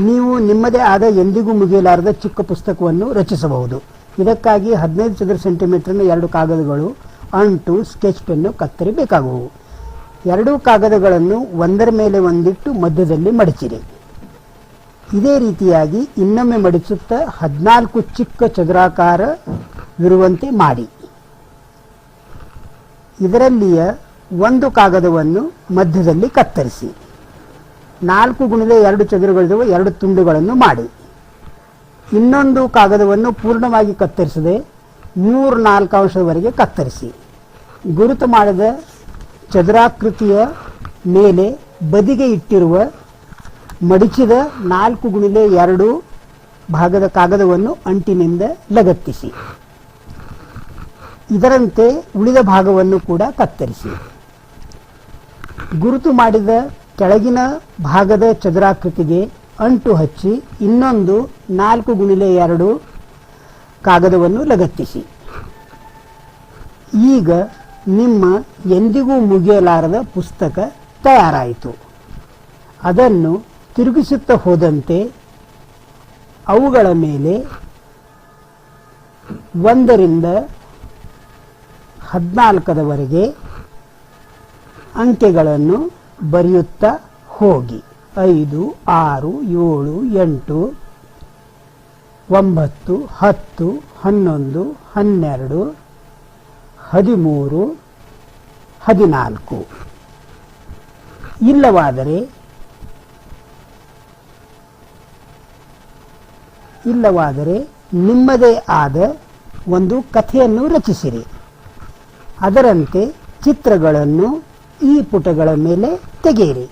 ನೀವು ನಿಮ್ಮದೇ ಆದ ಎಂದಿಗೂ ಮುಗಿಯಲಾರದ ಚಿಕ್ಕ ಪುಸ್ತಕವನ್ನು ರಚಿಸಬಹುದು. ಇದಕ್ಕಾಗಿ 15 ಚದರ ಸೆಂಟಿಮೀಟರ್ನ 2 ಕಾಗದಗಳು, ಅಂಟು, ಸ್ಕೆಚ್ ಪೆನ್ನು, ಕತ್ತರಿ ಬೇಕಾಗುವು. 2 ಕಾಗದಗಳನ್ನು ಒಂದರ ಮೇಲೆ ಒಂದಿಟ್ಟು ಮಧ್ಯದಲ್ಲಿ ಮಡಚಿರಿ. ಇದೇ ರೀತಿಯಾಗಿ ಇನ್ನೊಮ್ಮೆ ಮಡಿಸುತ್ತಾ 14 ಚಿಕ್ಕ ಚದುರಾಕಾರವಿರುವಂತೆ ಮಾಡಿ. ಇದರಲ್ಲಿಯ ಒಂದು ಕಾಗದವನ್ನು ಮಧ್ಯದಲ್ಲಿ ಕತ್ತರಿಸಿ. 4x2 ಚದುರಗಳಿರುವ 2 ತುಂಡುಗಳನ್ನು ಮಾಡಿ. ಇನ್ನೊಂದು ಕಾಗದವನ್ನು ಪೂರ್ಣವಾಗಿ ಕತ್ತರಿಸದೆ 3/4 ಅಂಶದವರೆಗೆ ಕತ್ತರಿಸಿ. ಗುರುತು ಮಾಡಿದ ಚದುರಾಕೃತಿಯ ಮೇಲೆ ಬದಿಗೆ ಇಟ್ಟಿರುವ ಮಡಿಚಿದ 4x2 ಭಾಗದ ಕಾಗದವನ್ನು ಅಂಟಿನಿಂದ ಲಗತ್ತಿಸಿ. ಇದರಂತೆ ಉಳಿದ ಭಾಗವನ್ನು ಕೂಡ ಕತ್ತರಿಸಿ. ಗುರುತು ಮಾಡಿದ ಕೆಳಗಿನ ಭಾಗದ ಚದುರಾಕೃತಿಗೆ ಅಂಟು ಹಚ್ಚಿ ಇನ್ನೊಂದು 4x2 ಕಾಗದವನ್ನು ಲಗತ್ತಿಸಿ. ಈಗ ನಿಮ್ಮ ಎಂದಿಗೂ ಮುಗಿಯಲಾರದ ಪುಸ್ತಕ ತಯಾರಾಯಿತು. ಅದನ್ನು ತಿರುಗಿಸುತ್ತಾ ಹೋದಂತೆ ಅವುಗಳ ಮೇಲೆ 1 ರಿಂದ 14 ಅಂಕೆಗಳನ್ನು ಬರೆಯುತ್ತಾ ಹೋಗಿ. 5, 6, 7, 8, 9, 10, 11, 12, 13, 14. ಇಲ್ಲವಾದರೆ ನಿಮ್ಮದೇ ಆದ ಒಂದು ಕಥೆಯನ್ನು ರಚಿಸಿರಿ. ಅದರಂತೆ ಚಿತ್ರಗಳನ್ನು ಈ ಪುಟಗಳ ಮೇಲೆ ತೆಗೆಯಿರಿ.